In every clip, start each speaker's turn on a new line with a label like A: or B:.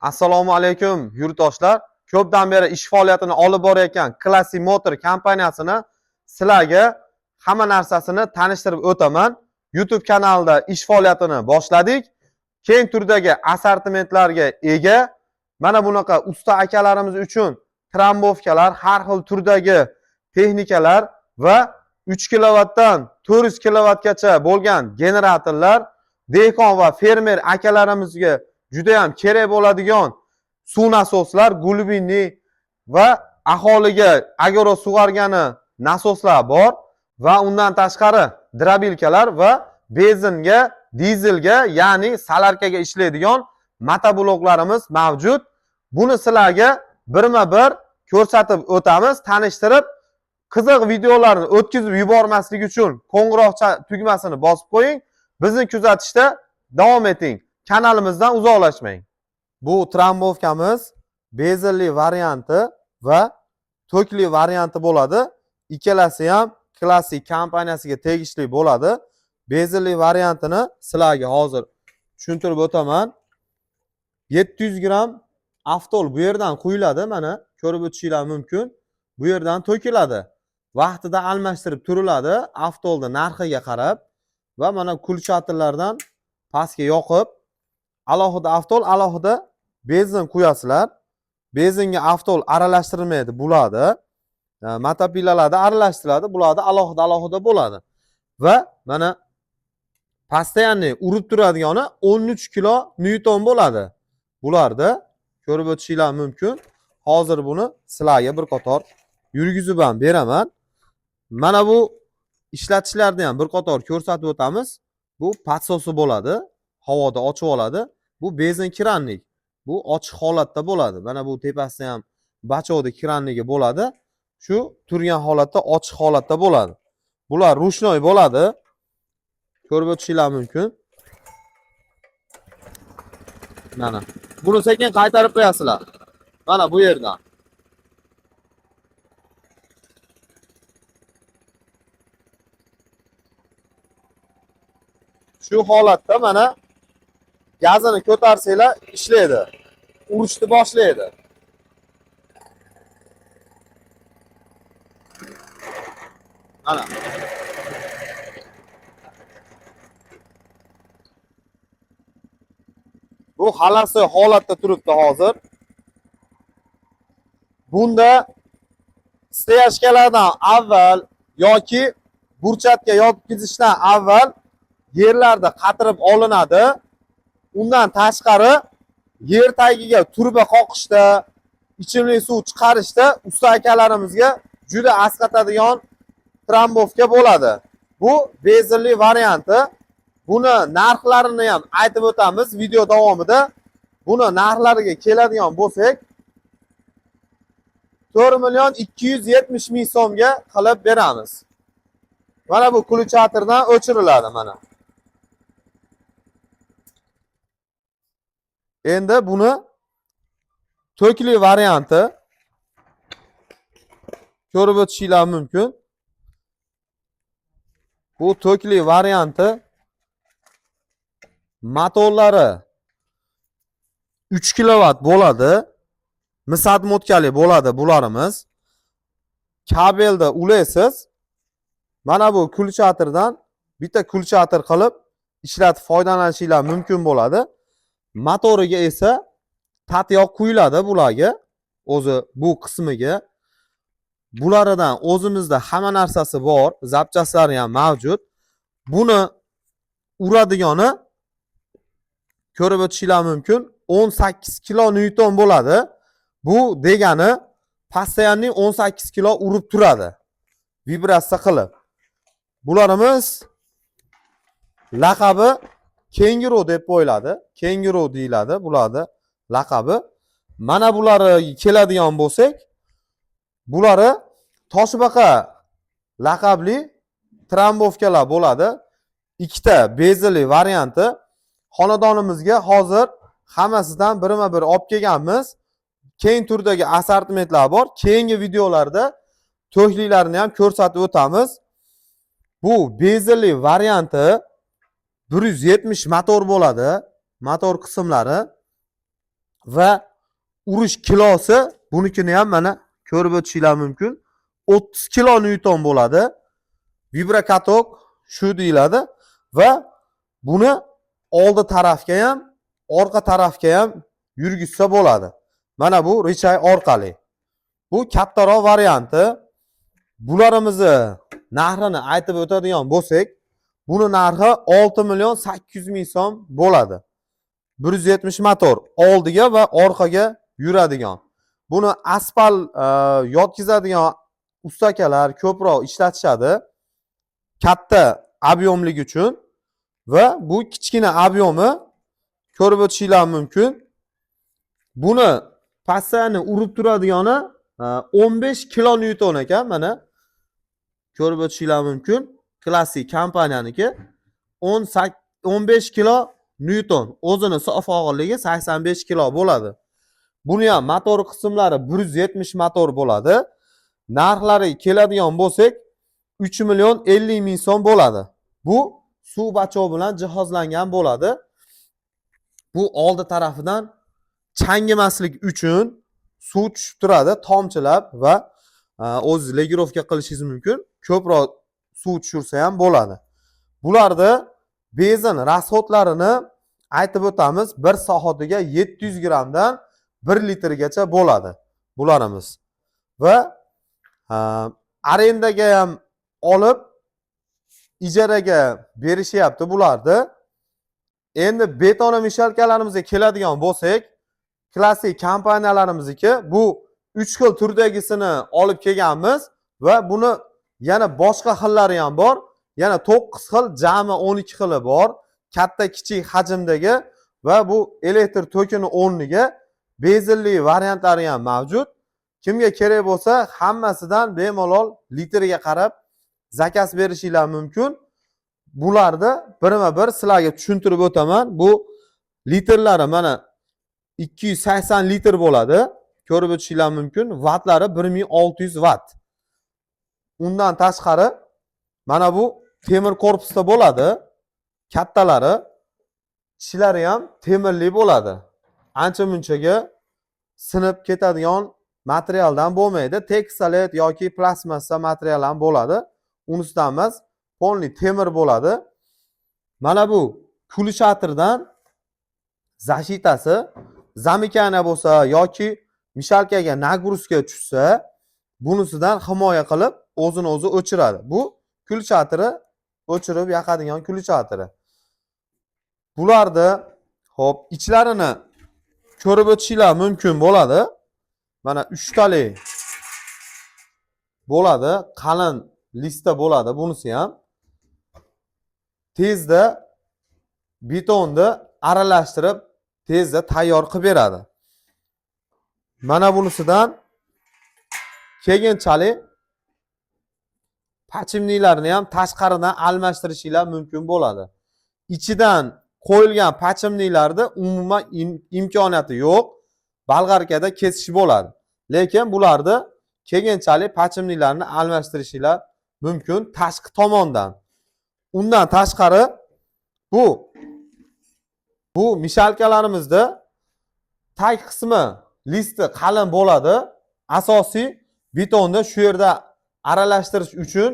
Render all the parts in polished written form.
A: Assalomu alaykum yurtdoshlar. Ko'pdan beri ish faoliyatini olib borayotgan Classic Motor kompaniyasini sizlarga hamma narsasini tanishtirib o'taman. YouTube kanalida ish faoliyatini boshladik. Keng turdagi assortimentlarga ega. Mana bunaqa usta akalarimiz uchun trambovkalar, har xil turdagi texnikalar va 3 kilovatdan 400 kilovatgacha bo'lgan generatorlar, dehqon va fermer akalarimizga juda ham kerak bo'ladigan suv nasoslar, glubinli va aholiga agro sug'organi nasoslar bor va undan tashqari drobilkalar va benzinga, dizelga, ya'ni salarkaga ishlaydigan motobloklarimiz mavjud. Buni sizlarga birma-bir ko'rsatib o'tamiz, tanishtirib, qiziq videolarni o'tkazib yubormaslik uchun qo'ng'iroqcha tugmasini bosib qo'ying. Bizni kuzatishda davom eting. Kanalimizdan uzoqlashmang. Bu trambovkamiz bezelli varianti va tokli varianti bo'ladi. Ikkalasi ham Classic kompaniyasiga tegishli bo'ladi. Bezelli variantini sizlarga hozir tushuntirib o'taman. 700 gram aftol bu yerdan quyiladi, mana ko'rib o'tishingiz mumkin. Bu yerdan to'kiladi. Vaqtida almashtirib turiladi, aftolni narxiga qarab va mana kulchatirlardan pastga yoqib, alohida aftol, alohida benzin quyasizlar. Benzinga aftol aralashtirilmaydi, bo'ladi. Motopilalarda aralashtiriladi, bularda alohida bo'ladi. Va mana постоянный urib turadigani 13 kilo newton bo'ladi. Bularda ko'rib o'tishingiz mumkin. Hozir buni sizlarga bir qator yurgizib ham beraman. Mana bu ishlatishlarni ham bir qator ko'rsatib o'tamiz. Bu patsosi bo'ladi, havoda ochib oladi. Bu benzin kranlik. Bu ochiq holatda bo'ladi. Mana bu tepasida ham bachodi kranligi bo'ladi. Shu turgan holatda ochiq holatda bo'ladi. Bular ruchnoy bo'ladi. Ko'rib o'tishingiz mumkin. Mana buni sekin qaytarib qo'yasizlar. Mana bu yerdan. Shu holatda mana gazini ko'tarsanglar ishlaydi. Urishni boshlaydi. Mana. Bu xalasi holatda turibdi hozir. Bunda steyashkalardan avval yoki burchatga yopkizishdan avval yerlarda qatirib olinadi. Undan tashqari yer tagiga turba qoqishda, ichimlik suv chiqarishda usta akalarimizga juda asqatadigan trambovka bo'ladi. Bu bezelli varianti. Buni narxlarini ham aytib o'tamiz video davomida. Buni narxlariga keladigan bo'lsak, 4.270.000 so'mga qilib beramiz. Mana bu kulchatirdan o'chiriladi mana. Endi buni tokli varianti ko'rib o'tishingiz mumkin. Bu tokli varianti motorlari 3 kilovat bo'ladi. Misat motkali bo'ladi bularimiz. Kabelda ulaysiz. Mana bu kulchatirdan bitta kulchatir qilib ishlatib foydalanishingiz mumkin bo'ladi. Motoriga esa tatyoq quyiladi bularga. O'zi bu qismiga. Bularidan o'zimizda hamma narsasi bor, zapchaslari ham mavjud. Buni uradigani ko'rib o'tishingiz mumkin 18 kilo newton bo'ladi. Bu degani постоянный 18 kilo urib turadi. Vibratsiya qilib. Bularimiz laqabi Kenguru deb qo'yiladi. Kenguru deyiladi bularda laqabi. Mana bulari keladigan bo'lsak, bulari toshbaqa laqabli trambovkalar bo'ladi. Ikkita bezelli varianti. Xonadonimizga hozir hammasidan birma-bir olib kelganmiz. Keng turdagi assortimentlar bor. Keyingi videolarda to'kliklarini ham ko'rsatib o'tamiz. Bu bezelli varianti 170 motor bo'ladi. Motor qismlari va urish kilosi bunikini ham mana ko'rib o'tishinglar mumkin. 30 kilo newton bo'ladi. Vibrakatok shu deyiladi va buni oldi tarafga ham, orqa tarafga ham yurgizsa bo'ladi. Mana bu rechay orqali. Bu kattaroq varianti. Bularimizni narxini aytib o'tadigan bo'lsak, buni narxi 6 million 800 ming so'm bo'ladi. 170 motor oldiga va orqaga yuradigan. Buni asfalt yotkizadigan ustakalar ko'proq ishlatishadi. Katta ob'yomlik uchun va bu kichkina ob'yomi ko'rib o'tishinglar mumkin. Buni passani urib turadigani 15 kilo newton ekan. Mana ko'rib o'tishinglar mumkin. Klassik kompaniyaniki 15 kilo newton. O'zini sof og'irligi 85 kilo bo'ladi. Buni ham motor qismlari 170 motor bo'ladi. Narxlari keladigan bo'lsak 3 million 50 ming so'm bo'ladi. Bu suv bachov bilan jihozlangan bo'ladi. Bu oldi tarafidan changimaslik uchun suv tushib turadi, tomchilab va o'zingiz legirovka qilishingiz mumkin. Ko'proq suv tushirsa ham bo'ladi. Bularda benzin rasxodlarini aytib o'tamiz. 1 soatiga 700 gramdan 1 litrgacha bo'ladi bularimiz. Va arendaga ham olib ijaraga berishyapti bularni. Endi betonomeshalkalarimizga keladigan bo'lsak, klassik kompaniyalarimizniki bu 3 xil turdagisini olib kelganmiz va buni yana boshqa xillari ham bor. Yana 9 xil, jami 12 xili bor. Katta, kichik hajmdagi va bu elektr tokini o'rniga benzinli variantlari ham mavjud. Kimga kerak bo'lsa, hammasidan bemalol litriga qarab zakaz berishinglar mumkin. Bularda birma-bir sizlarga tushuntirib o'taman. Bu litrlari mana 280 litr bo'ladi. Ko'rib o'tishinglar mumkin. Vattlari 1600 watt. Undan tashqari mana bu temir korpusda bo'ladi. Kattalari, ichlari ham temirli bo'ladi. Ancha-munchaga sinib ketadigan materialdan bo'lmaydi. Tekstolet yoki plastmassa material ham bo'ladi. Unisidan emas, polni temir bo'ladi. Mana bu kulchatirdan zashitasi zamikana bo'lsa yoki mishalkaga nagruska tushsa, bunisidan himoya qilib o'zini o'zi o'chiradi. Bu kulchatiri o'chirib yoqadigan kulchatiri. Bularda hop ichlarini ko'rib o'tishinglar mumkin bo'ladi. Mana 3 tali bo'ladi, qalin listda bo'ladi bunisi ham. Tezda betonni aralashtirib, tezda tayyor qilib beradi. Mana bunisidan keyinchalik pachimnilarni ham tashqaridan almashtirishinglar mumkin bo'ladi. Ichidan qo'yilgan pachimnilarda umuman imkoniyati yo'q. Bolgarkada kesish bo'ladi. Lekin bularni keyinchalik pachimnilarni almashtirishinglar mumkin tashqi tomondan. Undan tashqari bu mishalkalarimizda tag qismi listi qalin bo'ladi. Asosiy betonni shu yerda aralashtirish uchun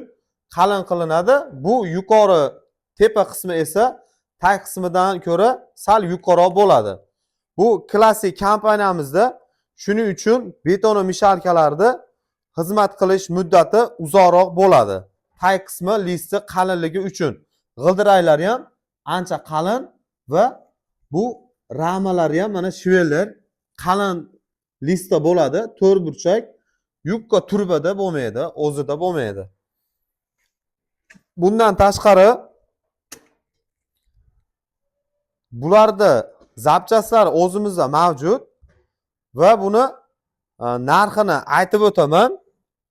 A: qalin qilinadi. Bu yuqori tepa qismi esa tag qismidan ko'ra sal yuqoriroq bo'ladi. Bu klassik kompaniyamizda shuning uchun betonomeshalkalarda xizmat qilish muddati uzoqroq bo'ladi. Tag qismi listi qalinligi uchun. G'ildiraylari ham ancha qalin va bu ramalari ham mana shveller qalin listda bo'ladi. 4 burchak, yukka turbada bo'lmaydi, o'zida bo'lmaydi. Bundan tashqari bularda zapchastlar o'zimizda mavjud va buni narxini aytib o'taman.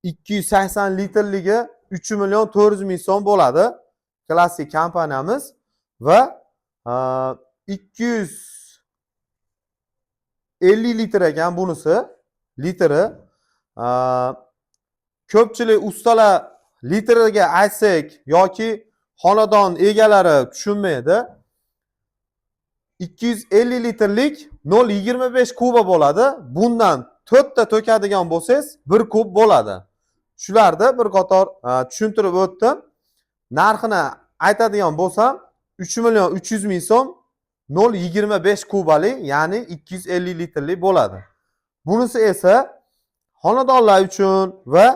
A: 280 litrligi 3 million 400 ming so'm bo'ladi. Klassik kompaniyamiz va 250 litr ekan bunisi. Litri. Ko'pchilik ustalar litriga aytsak yoki xonadon egalari tushunmaydi. 250 litrlik 0,25 kuba bo'ladi. Bundan 4 ta to'kadigan bo'lsangiz 1 kub bo'ladi. Shularni bir qator tushuntirib o'tdim. Narxini aytadigan bo'lsam 3 million 300 ming so'm 0,25 kubali, ya'ni 250 litrlik bo'ladi. Bunisi esa xonadonlar uchun va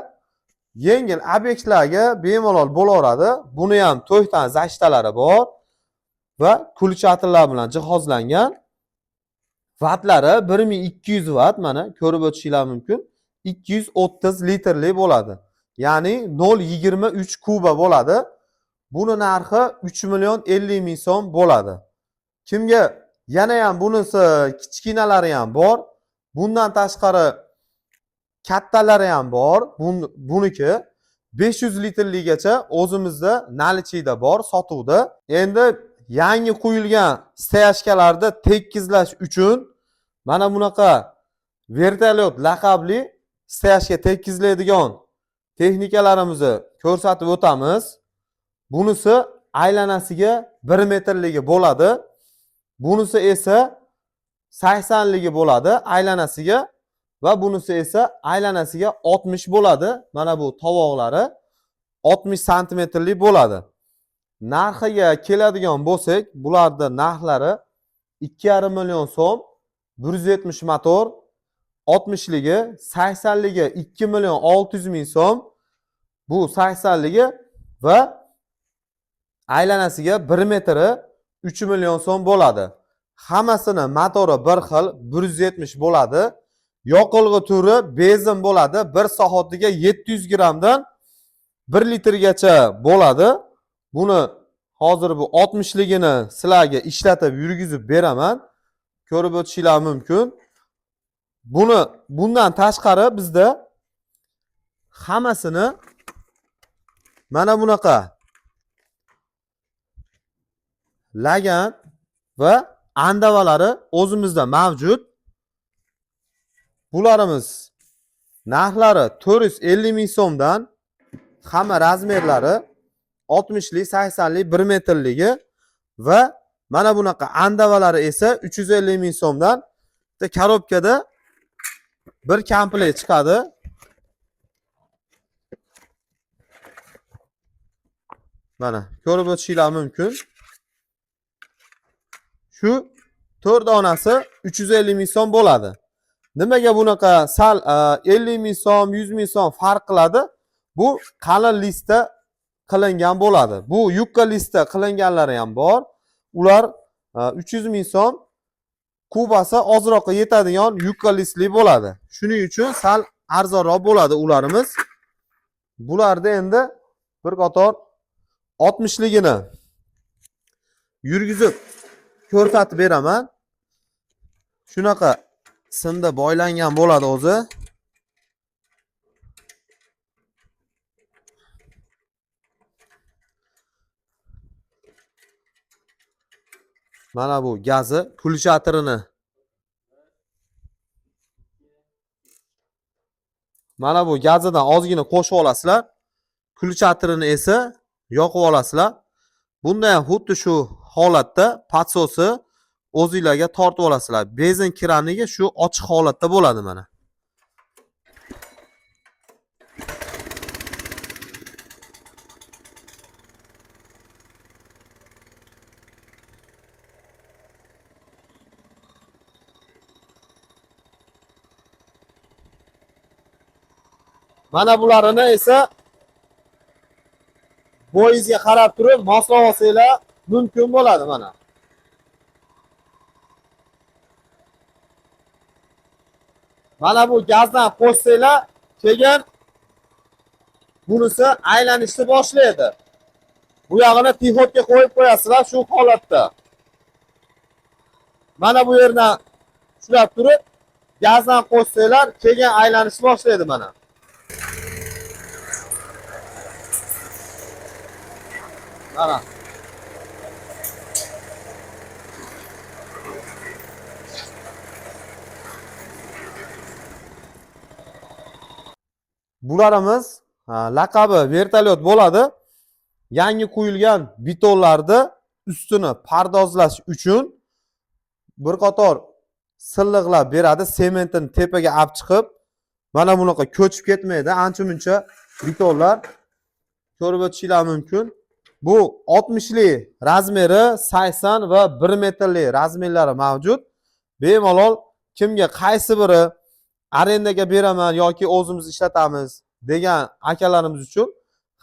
A: yengil obyektlarga bemalol bo'laveradi. Buni ham to'ytan zashtalari bor va kulchatirlar bilan jihozlangan. Vattlari 1200 watt, mana ko'rib o'tishingiz mumkin. 230 litrli bo'ladi. Ya'ni 0,23 kuba bo'ladi. Buni narxi 3 million 50 ming so'm bo'ladi. Kimga yana ham bunisi kichkinalari ham bor. Bundan tashqari kattalari ham bor. Buniki 500 litrligacha o'zimizda nalichida bor sotuvda. Endi yangi qo'yilgan steyashkalarni tekizlash uchun mana bunaqa vertolyot laqabli steyashka tekizlaydigan texnikalarimizni ko'rsatib o'tamiz. Bunisi aylanasiga 1 metrligi bo'ladi. Bunisi esa 80 ligi bo'ladi aylanasiga va bunisi esa aylanasiga 60 bo'ladi. Mana bu tovoqlari 60 santimetrlik bo'ladi. Narxiga keladigan bo'lsak, bularning narxlari 2,5 million so'm, 170 motor, 60 ligi, 80 ligi 2 million 600 ming so'm. Bu 80 ligi va aylanasiga 1 metri 3 million so'm bo'ladi. Hammasini motori bir xil 170 bo'ladi. Yoqilg'i turi benzin bo'ladi. 1 soatiga 700 grammdan 1 litrgacha bo'ladi. Buni hozir bu 60 ligini sizlarga ishlatib yurgizib beraman. Ko'rib o'tishingiz mumkin. Bundan tashqari bizda hammasini mana bunaqa lagan va andavalari o'zimizda mavjud. Bularimiz narxlari 450 ming so'mdan, hamma razmerlari 60 lik, 80 lik, 1 metrligi va mana bunaqa andavalari esa 350 ming so'mdan. Bitta korobkada bir komplekt chiqadi. Mana ko'rib o'tishingiz mumkin. Shu 4 donasi 350 ming so'm bo'ladi. Nimaga bunaqa sal 50 ming so'm, 100 ming so'm farq qiladi? Bu qalin listda qilingan bo'ladi. Bu yukka listda qilinganlari ham bor. Ular 300 ming so'm, kubasi ozroqqa yetadigan yukka listli bo'ladi. Shuning uchun sal arzonroq bo'ladi ularimiz. Bularda endi bir qator 60 ligini yurgizib ko'rsatib beraman. Shunaqa simda boylangan bo'ladi o'zi. Mana bu gazi kulchatirini. Mana bu gazidan ozgina qo'shib olasizlar. Kulchatirini esa yoqib olasizlar. Bunda ham xuddi shu holatda patsosi o'zingizlarga tortib olasizlar. Benzin kranigi shu ochiq holatda bo'ladi mana. Mana bularni esa bo'yingizga qarab turib moslab olsanglar mumkin bo'ladi mana. Mana bu gazdan qo'shsanglar, keyin bunisi aylanishni boshlaydi. Bu yog'ini pixotga qo'yib qo'yasizlar shu holatda. Mana bu yerdan ushlab turib, gazdan qo'shsanglar, keyin aylanishni boshlaydi mana. Mana. Bularimiz laqabi vertolyot bo'ladi. Yangi qo'yilgan betonlarni ustini pardozlash uchun bir qator silliqlar beradi, sementini tepaga olib chiqib, mana bunaqa ko'chib ketmaydi. Ancha-muncha betonlar ko'rib o'tishinglar mumkin. Bu 60 lik razmeri, 80 va 1 metrlik razmerlari mavjud. Bemalol kimga qaysi biri arendaga beraman yoki o'zimiz ishlatamiz degan akalarimiz uchun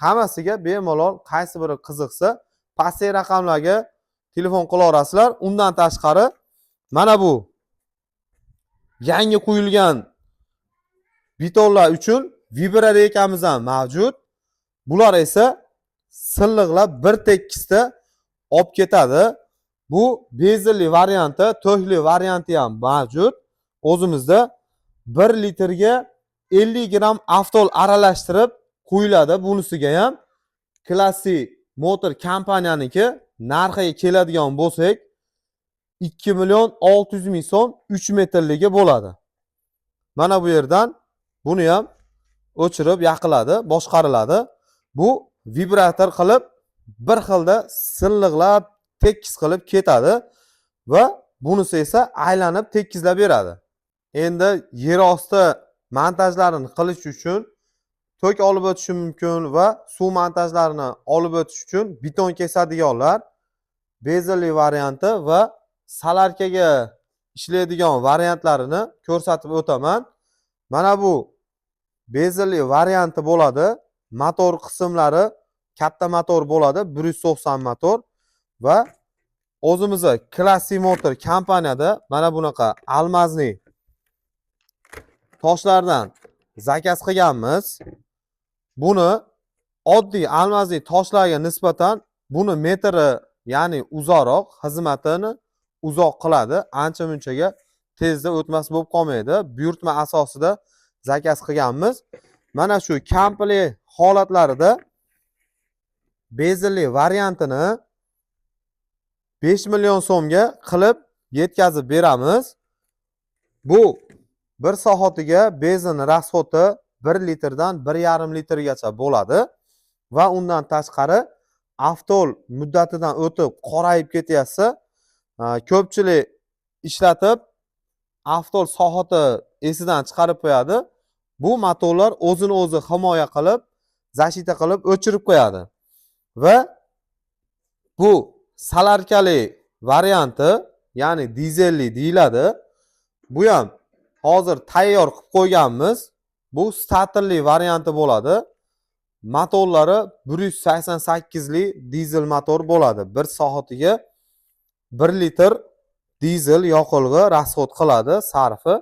A: hammasiga bemalol qaysi biri qiziqsa, pastdagi raqamlarga telefon qila olasizlar. Undan tashqari mana bu yangi quyilgan betonlar uchun vibrareykamiz ham mavjud. Bular esa silliqlar bir tekisda olib ketadi. Bu bezelli varianti, to'hli varianti ham mavjud. O'zimizda 1 litrga 50 gram aftol aralashtirib quyiladi. Bunisiga ham Classic Motor kompaniyaniki narxiga keladigan bo'lsak 2 million 600 ming so'm 3 metrligi bo'ladi. Mana bu yerdan buni ham o'chirib yoqiladi, boshqariladi. Bu vibrator qilib bir xilda silliqlar tekis qilib ketadi va bunisi esa aylanib tekizlab beradi. Endi yer osti montajlarini qilish uchun tok olib o'tish mumkin va suv montajlarini olib o'tish uchun beton kesadiganlar bezelli varianti va salarkaga ishlaydigan variantlarini ko'rsatib o'taman. Mana bu bezelli varianti bo'ladi. Motor qismlari katta motor bo'ladi, 190 motor va o'zimizga Classic Motor kompaniyada mana bunaqa almazli toshlardan zakaz qilganmiz. Buni oddiy almazli toshlarga nisbatan buni metri, ya'ni uzoqroq, xizmatini uzoq qiladi. Ancha-munchaga tezda o'tmas bo'lib qolmaydi. Buyurtma asosida zakaz qilganmiz. Mana shu komplekt holatlarida bezelli variantini 5 million so'mga qilib yetkazib beramiz. Bu bir soatiga benzin rasxodi 1 litrdan 1,5 litrgacha bo'ladi va undan tashqari aftol muddatidan o'tib qorayib ketyapsa, ko'pchilik ishlatib aftol soati esidan chiqarib qo'yadi. Bu motorlar o'zini o'zi himoya qilib, zashita qilib o'chirib qo'yadi. Va bu salarkali varianti, ya'ni dizelli deyiladi. Bu ham hozir tayyor qilib qo'yganmiz. Bu starterli varianti bo'ladi. Motorlari 188 lik dizel motor bo'ladi. 1 soatiga 1 litr dizel yoqilg'i rasxod qiladi, sarfi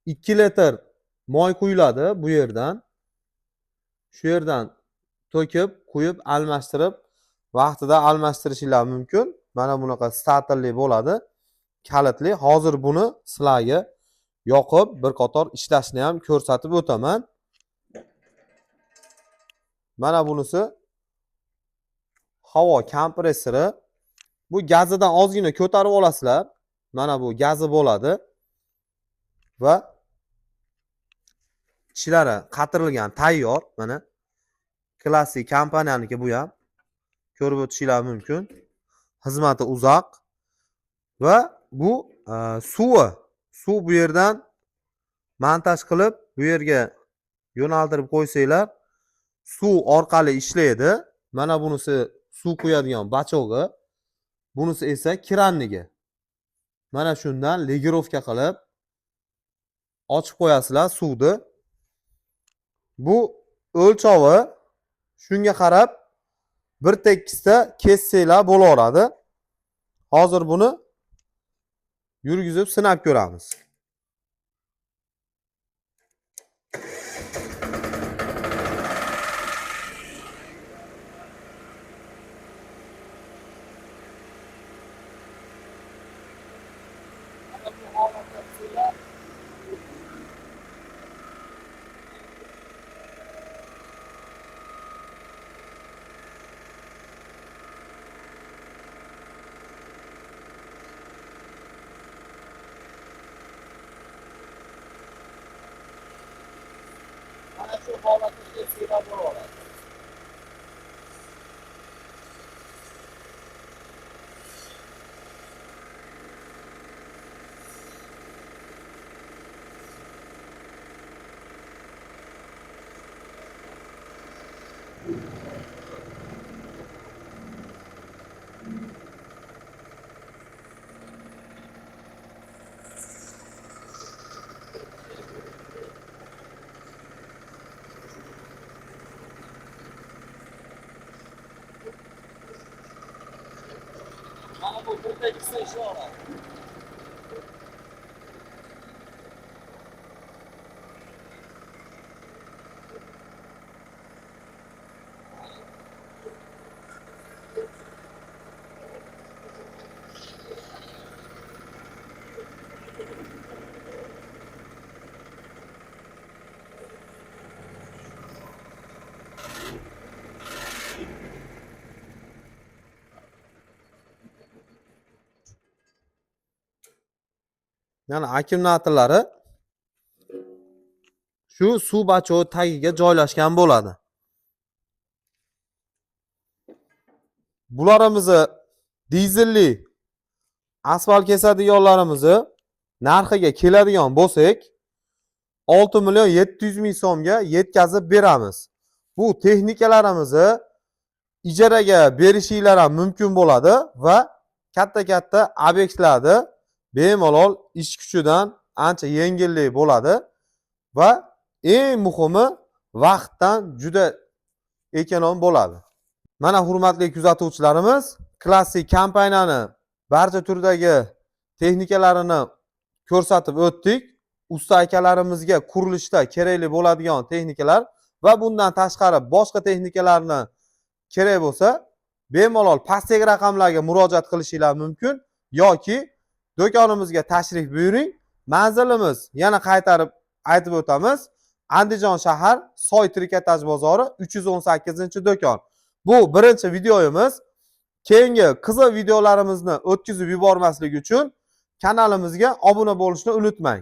A: 2 litr moy quyiladi bu yerdan. Shu yerdan to'kib, quyib, almashtirib, vaqtida almashtirishingiz mumkin. Mana bunaqa starterli bo'ladi, kalitli. Hozir buni sizlarga yoqib, bir qator ishlashni ham ko'rsatib o'taman. Mana bunisi havo kompressori. Bu gazidan ozgina ko'tarib olasizlar. Mana bu gazi bo'ladi va ichlari qatirilgan tayyor. Mana Classic kompaniyaniki bu ham. Ko'rib o'tishingiz mumkin. Xizmati uzoq va bu suv bu yerdan montaj qilib bu yerga yo'naltirib qo'ysanglar, suv orqali ishlaydi. Mana bunisi suv quyadigan bachog'i, bunisi esa krannigi. Mana shundan legirovka qilib ochib qo'yasizlar suvni. Bu o'lchovi shunga qarab bir tekisda kessanglar bo'laveradi. Hozir buni yurgizib sinab ko'ramiz. Mana shu holatda sinab bo'laveradi. Yana akkumulyatorlari shu suv bachovi tagiga joylashgan bo'ladi. Bularimizni dizelli asfalt kesadiganlarimizni narxiga keladigan bo'lsak, 6 million 700 ming so'mga yetkazib beramiz. Bu texnikalarimizni ijaraga berishinglar ham mumkin bo'ladi va katta-katta obyektlarda bemalol ish kuchidan ancha yengillik bo'ladi va eng muhimi vaqtdan juda ekonom bo'ladi. Mana hurmatli kuzatuvchilarimiz, klassik kompaniyani barcha turdagi texnikalarini ko'rsatib o'tdik. Usta akalarimizga qurilishda kerakli bo'ladigan texnikalar va bundan tashqari boshqa texnikalarni kerak bo'lsa, bemalol pastdagi raqamlarga murojaat qilishingiz mumkin yoki do'konimizga tashrif buyuring. Manzilimiz yana qaytarib aytib o'tamiz. Andijon shahar Soy trikotaj bozori 318-do'kon. Bu birinchi videoyimiz. Keyingi qiziq videolarimizni o'tkazib yubormaslik uchun kanalimizga obuna bo'lishni unutmang.